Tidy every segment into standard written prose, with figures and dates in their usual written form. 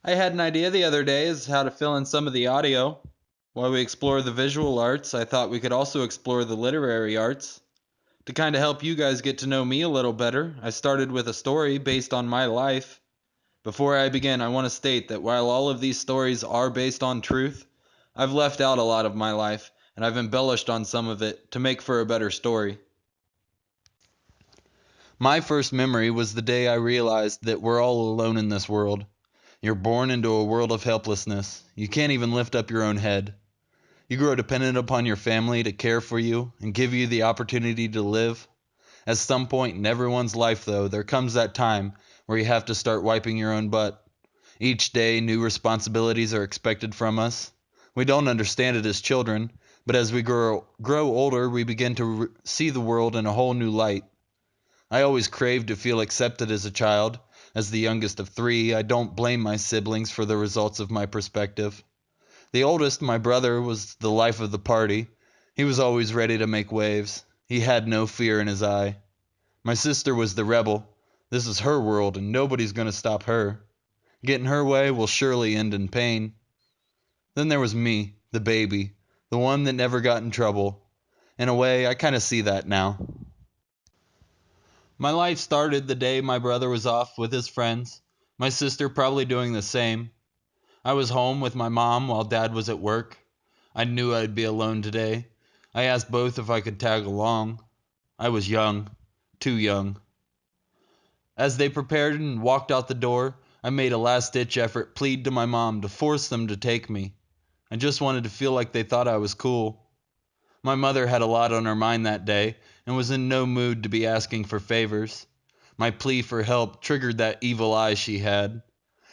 I had an idea the other day as how to fill in some of the audio. While we explore the visual arts, I thought we could also explore the literary arts. To kind of help you guys get to know me a little better, I started with a story based on my life. Before I begin, I want to state that while all of these stories are based on truth, I've left out a lot of my life, and I've embellished on some of it to make for a better story. My first memory was the day I realized that we're all alone in this world. You're born into a world of helplessness. You can't even lift up your own head. You grow dependent upon your family to care for you and give you the opportunity to live. At some point in everyone's life, though, there comes that time where you have to start wiping your own butt. Each day, new responsibilities are expected from us. We don't understand it as children, but as we grow older, we begin to see the world in a whole new light. I always craved to feel accepted as a child. As the youngest of three, I don't blame my siblings for the results of my perspective. The oldest, my brother, was the life of the party. He was always ready to make waves. He had no fear in his eye. My sister was the rebel. This is her world, and nobody's going to stop her. Getting her way will surely end in pain. Then there was me, the baby, the one that never got in trouble. In a way, I kind of see that now. My life started the day my brother was off with his friends, my sister probably doing the same. I was home with my mom while dad was at work. I knew I'd be alone today. I asked both if I could tag along. I was young, too young. As they prepared and walked out the door, I made a last-ditch effort, plead to my mom to force them to take me. I just wanted to feel like they thought I was cool. My mother had a lot on her mind that day and was in no mood to be asking for favors. My plea for help triggered that evil eye she had.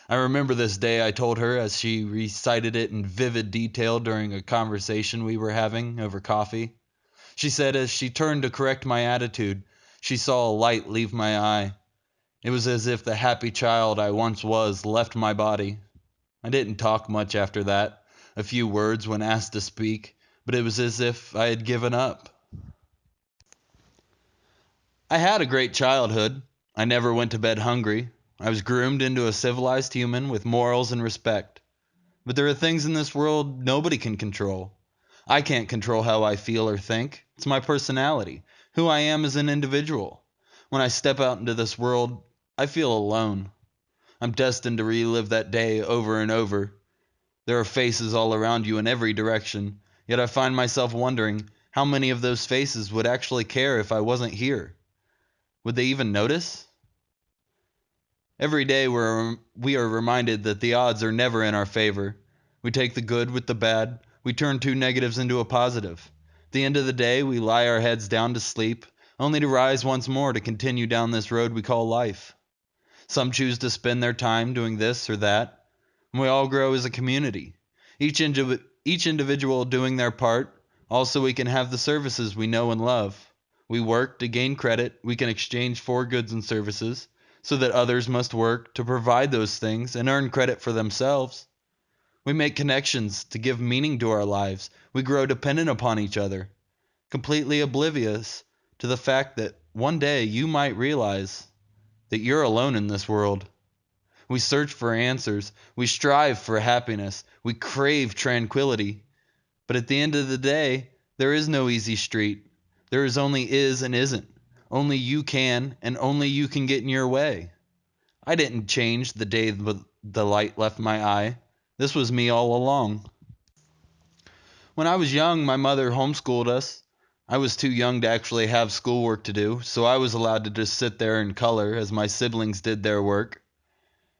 I remember this day I told her as she recited it in vivid detail during a conversation we were having over coffee. She said as she turned to correct my attitude, she saw a light leave my eye. It was as if the happy child I once was left my body. I didn't talk much after that, a few words when asked to speak, but it was as if I had given up. I had a great childhood. I never went to bed hungry. I was groomed into a civilized human with morals and respect. But there are things in this world nobody can control. I can't control how I feel or think. It's my personality, who I am as an individual. When I step out into this world, I feel alone. I'm destined to relive that day over and over. There are faces all around you in every direction, yet I find myself wondering how many of those faces would actually care if I wasn't here. Would they even notice? Every day we are reminded that the odds are never in our favor. We take the good with the bad. We turn two negatives into a positive. At the end of the day, we lie our heads down to sleep, only to rise once more to continue down this road we call life. Some choose to spend their time doing this or that, and we all grow as a community. Each individual doing their part, also we can have the services we know and love. We work to gain credit, we can exchange for goods and services, so that others must work to provide those things and earn credit for themselves. We make connections to give meaning to our lives. We grow dependent upon each other, completely oblivious to the fact that one day you might realize that you're alone in this world. We search for answers. We strive for happiness. We crave tranquility. But at the end of the day, there is no easy street. There is only is and isn't. Only you can, and only you can get in your way. I didn't change the day the light left my eye. This was me all along. When I was young, my mother homeschooled us. I was too young to actually have schoolwork to do, so I was allowed to just sit there and color as my siblings did their work.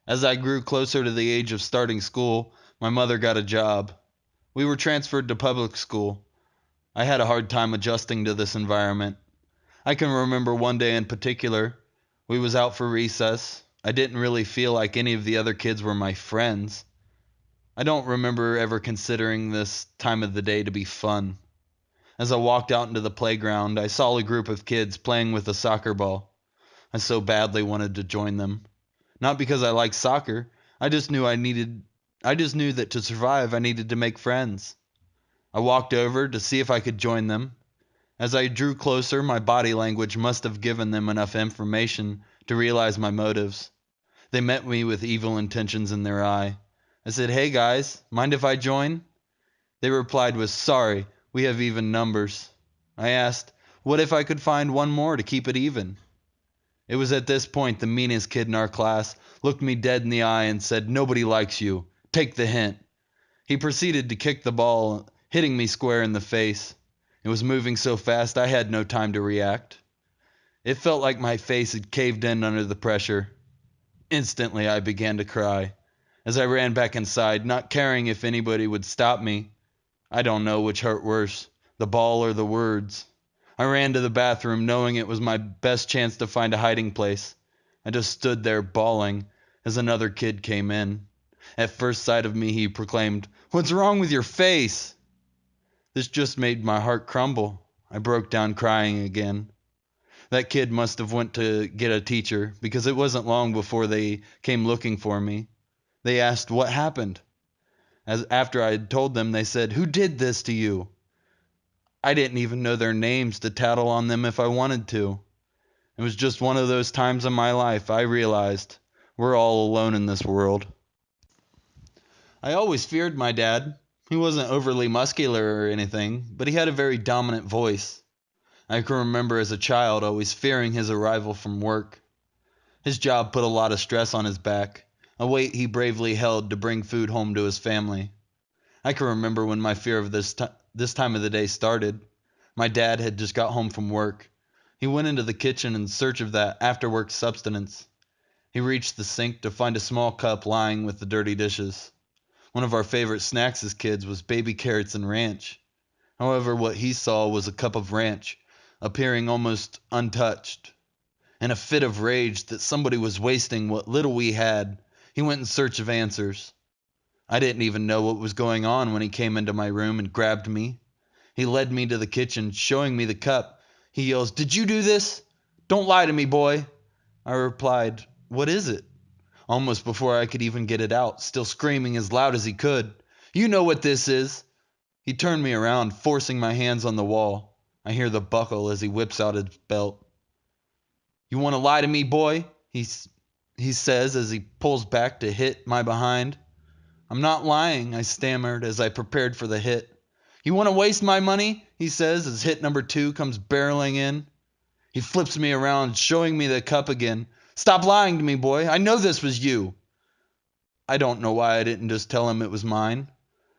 As I grew closer to the age of starting school, my mother got a job. We were transferred to public school. I had a hard time adjusting to this environment. I can remember one day in particular. We was out for recess. I didn't really feel like any of the other kids were my friends. I don't remember ever considering this time of the day to be fun. As I walked out into the playground, I saw a group of kids playing with a soccer ball. I so badly wanted to join them. Not because I liked soccer. I just knew that to survive I needed to make friends. I walked over to see if I could join them. As I drew closer, my body language must have given them enough information to realize my motives. They met me with evil intentions in their eye. I said, "Hey guys, mind if I join?" They replied with, "Sorry, we have even numbers." I asked, "What if I could find one more to keep it even?" It was at this point the meanest kid in our class looked me dead in the eye and said, "Nobody likes you. Take the hint." He proceeded to kick the ball, hitting me square in the face. It was moving so fast I had no time to react. It felt like my face had caved in under the pressure. Instantly, I began to cry. As I ran back inside, not caring if anybody would stop me, I don't know which hurt worse, the ball or the words. I ran to the bathroom knowing it was my best chance to find a hiding place. I just stood there bawling as another kid came in. At first sight of me, he proclaimed, "What's wrong with your face?" This just made my heart crumble. I broke down crying again. That kid must have went to get a teacher because it wasn't long before they came looking for me. They asked what happened. As after I had told them, they said, "Who did this to you?" I didn't even know their names to tattle on them if I wanted to. It was just one of those times in my life I realized we're all alone in this world. I always feared my dad. He wasn't overly muscular or anything, but he had a very dominant voice. I can remember as a child always fearing his arrival from work. His job put a lot of stress on his back, a weight he bravely held to bring food home to his family. I can remember when my fear of this time of the day started. My dad had just got home from work. He went into the kitchen in search of that after-work substance. He reached the sink to find a small cup lying with the dirty dishes. One of our favorite snacks as kids was baby carrots and ranch. However, what he saw was a cup of ranch, appearing almost untouched. In a fit of rage that somebody was wasting what little we had, he went in search of answers. I didn't even know what was going on when he came into my room and grabbed me. He led me to the kitchen, showing me the cup. He yells, "Did you do this? Don't lie to me, boy." I replied, "What is it?" Almost before I could even get it out, still screaming as loud as he could. "You know what this is." He turned me around, forcing my hands on the wall. I hear the buckle as he whips out his belt. "You want to lie to me, boy?" He says as he pulls back to hit my behind. "I'm not lying," I stammered as I prepared for the hit. "You want to waste my money?" he says as hit number 2 comes barreling in. He flips me around, showing me the cup again. "Stop lying to me, boy. I know this was you." I don't know why I didn't just tell him it was mine.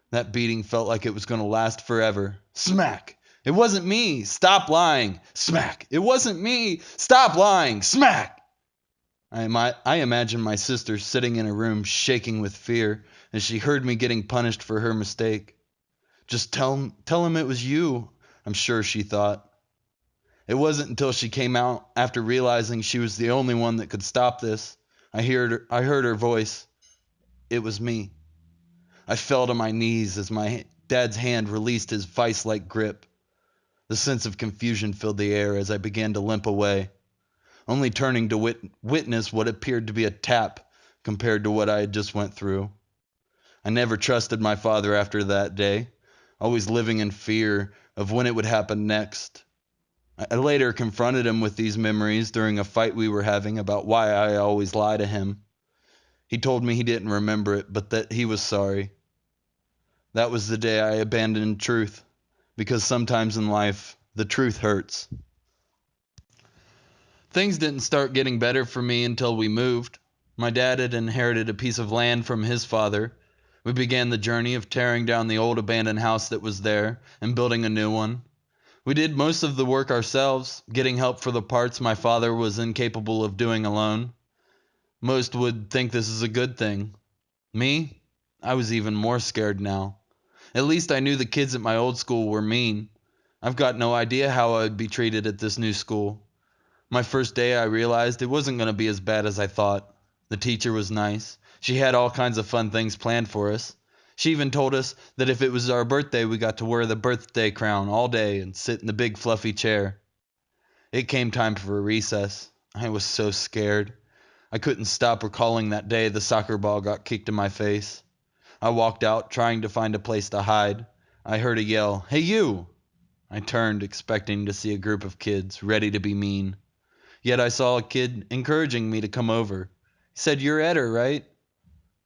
That beating felt like it was going to last forever. Smack! "It wasn't me. Stop lying." Smack! "It wasn't me. Stop lying." Smack! I imagine my sister sitting in a room shaking with fear as she heard me getting punished for her mistake. Just tell him it was you, I'm sure she thought. It wasn't until she came out after realizing she was the only one that could stop this. I heard her voice. It was me. I fell to my knees as my dad's hand released his vice-like grip. The sense of confusion filled the air as I began to limp away, only turning to witness what appeared to be a tap compared to what I had just went through. I never trusted my father after that day, always living in fear of when it would happen next. I later confronted him with these memories during a fight we were having about why I always lie to him. He told me he didn't remember it, but that he was sorry. That was the day I abandoned truth, because sometimes in life, the truth hurts. Things didn't start getting better for me until we moved. My dad had inherited a piece of land from his father. We began the journey of tearing down the old abandoned house that was there and building a new one. We did most of the work ourselves, getting help for the parts my father was incapable of doing alone. Most would think this is a good thing. Me? I was even more scared now. At least I knew the kids at my old school were mean. I've got no idea how I would be treated at this new school. My first day, I realized it wasn't going to be as bad as I thought. The teacher was nice. She had all kinds of fun things planned for us. She even told us that if it was our birthday, we got to wear the birthday crown all day and sit in the big fluffy chair. It came time for a recess. I was so scared. I couldn't stop recalling that day the soccer ball got kicked in my face. I walked out, trying to find a place to hide. I heard a yell, "Hey, you!" I turned, expecting to see a group of kids, ready to be mean. Yet I saw a kid encouraging me to come over. He said, "You're Etter, right?"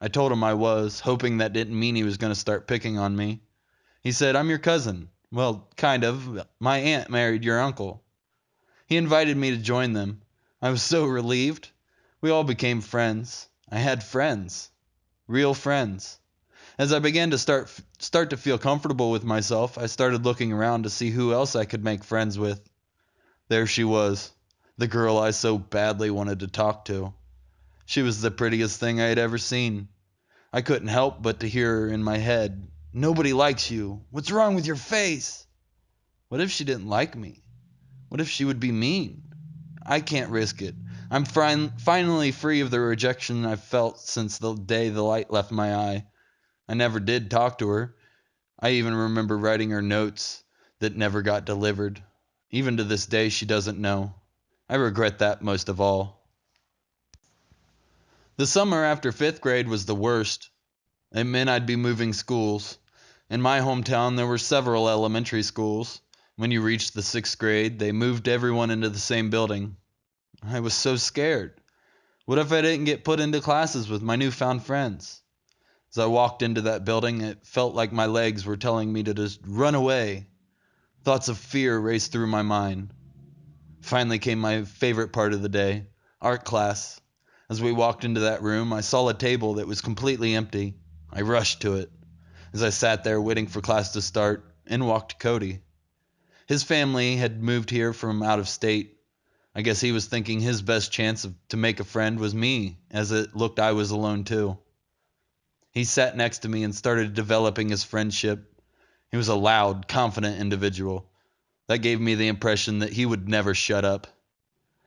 I told him I was, hoping that didn't mean he was going to start picking on me. He said, "I'm your cousin." Well, kind of. My aunt married your uncle. He invited me to join them. I was so relieved. We all became friends. I had friends. Real friends. As I began to start to feel comfortable with myself, I started looking around to see who else I could make friends with. There she was, the girl I so badly wanted to talk to. She was the prettiest thing I had ever seen. I couldn't help but to hear her in my head. "Nobody likes you. What's wrong with your face?" What if she didn't like me? What if she would be mean? I can't risk it. I'm finally free of the rejection I've felt since the day the light left my eye. I never did talk to her. I even remember writing her notes that never got delivered. Even to this day, she doesn't know. I regret that most of all. The summer after fifth grade was the worst. It meant I'd be moving schools. In my hometown, there were several elementary schools. When you reached the sixth grade, they moved everyone into the same building. I was so scared. What if I didn't get put into classes with my newfound friends? As I walked into that building, it felt like my legs were telling me to just run away. Thoughts of fear raced through my mind. Finally came my favorite part of the day, art class. As we walked into that room, I saw a table that was completely empty. I rushed to it. As I sat there waiting for class to start, in walked Cody. His family had moved here from out of state. I guess he was thinking his best chance to make a friend was me, as it looked I was alone too. He sat next to me and started developing his friendship. He was a loud, confident individual. That gave me the impression that he would never shut up.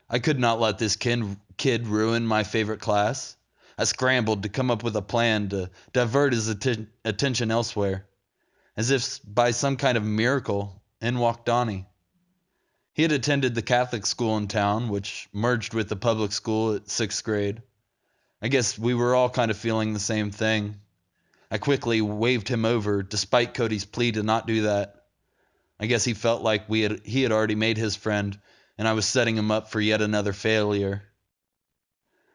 I could not let this kid ruin my favorite class. I scrambled to come up with a plan to divert his attention elsewhere. As if by some kind of miracle, in walked Donnie. He had attended the Catholic school in town, which merged with the public school at sixth grade. I guess we were all kind of feeling the same thing. I quickly waved him over, despite Cody's plea to not do that. I guess he felt like he had already made his friend, and I was setting him up for yet another failure.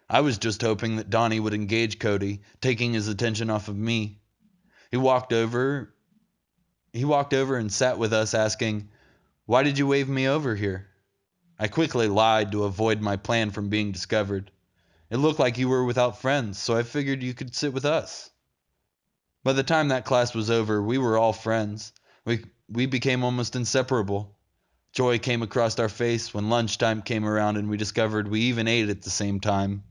I was just hoping that Donnie would engage Cody, taking his attention off of me. He walked over. He walked over and sat with us, asking, "Why did you wave me over here?" I quickly lied to avoid my plan from being discovered. "It looked like you were without friends, so I figured you could sit with us." By the time that class was over, we were all friends. We became almost inseparable. Joy came across our face when lunchtime came around and we discovered we even ate at the same time.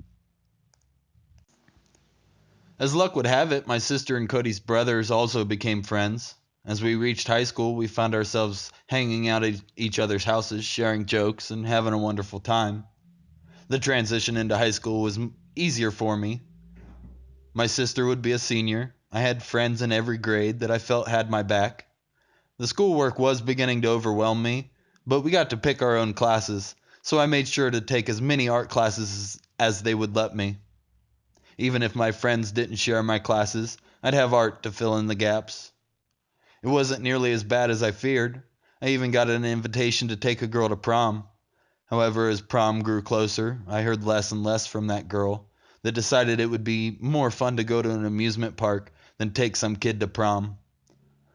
As luck would have it, my sister and Cody's brothers also became friends. As we reached high school, we found ourselves hanging out at each other's houses, sharing jokes, and having a wonderful time. The transition into high school was easier for me. My sister would be a senior. I had friends in every grade that I felt had my back. The schoolwork was beginning to overwhelm me, but we got to pick our own classes, so I made sure to take as many art classes as they would let me. Even if my friends didn't share my classes, I'd have art to fill in the gaps. It wasn't nearly as bad as I feared. I even got an invitation to take a girl to prom. However, as prom grew closer, I heard less and less from that girl that decided it would be more fun to go to an amusement park than take some kid to prom.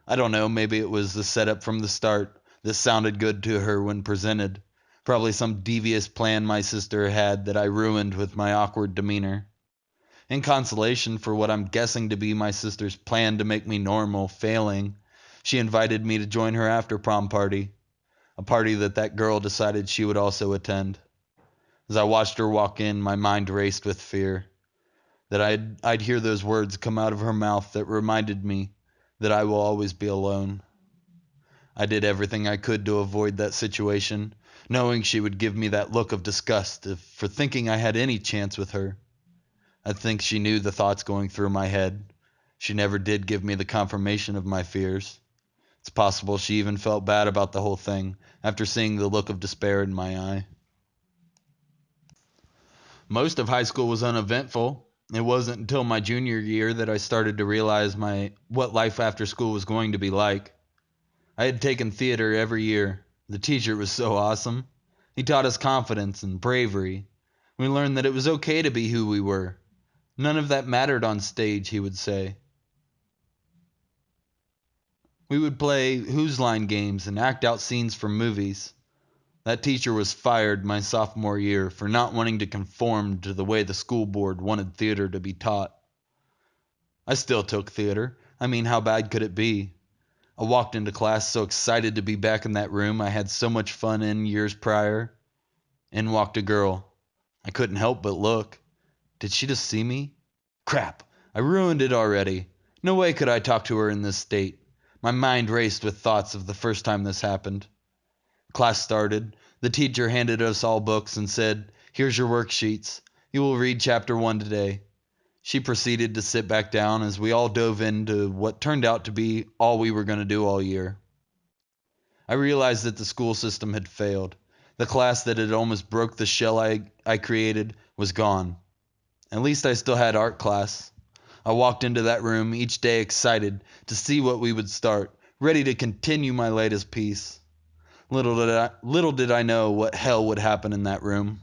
I don't know, maybe it was the setup from the start that sounded good to her when presented. Probably some devious plan my sister had that I ruined with my awkward demeanor. In consolation for what I'm guessing to be my sister's plan to make me normal failing, she invited me to join her after prom party, a party that girl decided she would also attend. As I watched her walk in, my mind raced with fear that I'd hear those words come out of her mouth that reminded me that I will always be alone. I did everything I could to avoid that situation, knowing she would give me that look of disgust for thinking I had any chance with her. I think she knew the thoughts going through my head. She never did give me the confirmation of my fears. It's possible she even felt bad about the whole thing after seeing the look of despair in my eye. Most of high school was uneventful. It wasn't until my junior year that I started to realize what life after school was going to be like. I had taken theater every year. The teacher was so awesome. He taught us confidence and bravery. We learned that it was okay to be who we were. None of that mattered on stage, he would say. We would play Whose Line games and act out scenes from movies. That teacher was fired my sophomore year for not wanting to conform to the way the school board wanted theater to be taught. I still took theater. I mean, how bad could it be? I walked into class so excited to be back in that room I had so much fun in years prior. In walked a girl. I couldn't help but look. Did she just see me? Crap! I ruined it already. No way could I talk to her in this state. My mind raced with thoughts of the first time this happened. Class started. The teacher handed us all books and said, "Here's your worksheets. You will read chapter 1 today." She proceeded to sit back down as we all dove into what turned out to be all we were going to do all year. I realized that the school system had failed. The class that had almost broke the shell I created was gone. At least I still had art class. I walked into that room each day excited to see what we would start, ready to continue my latest piece. Little did I know what hell would happen in that room.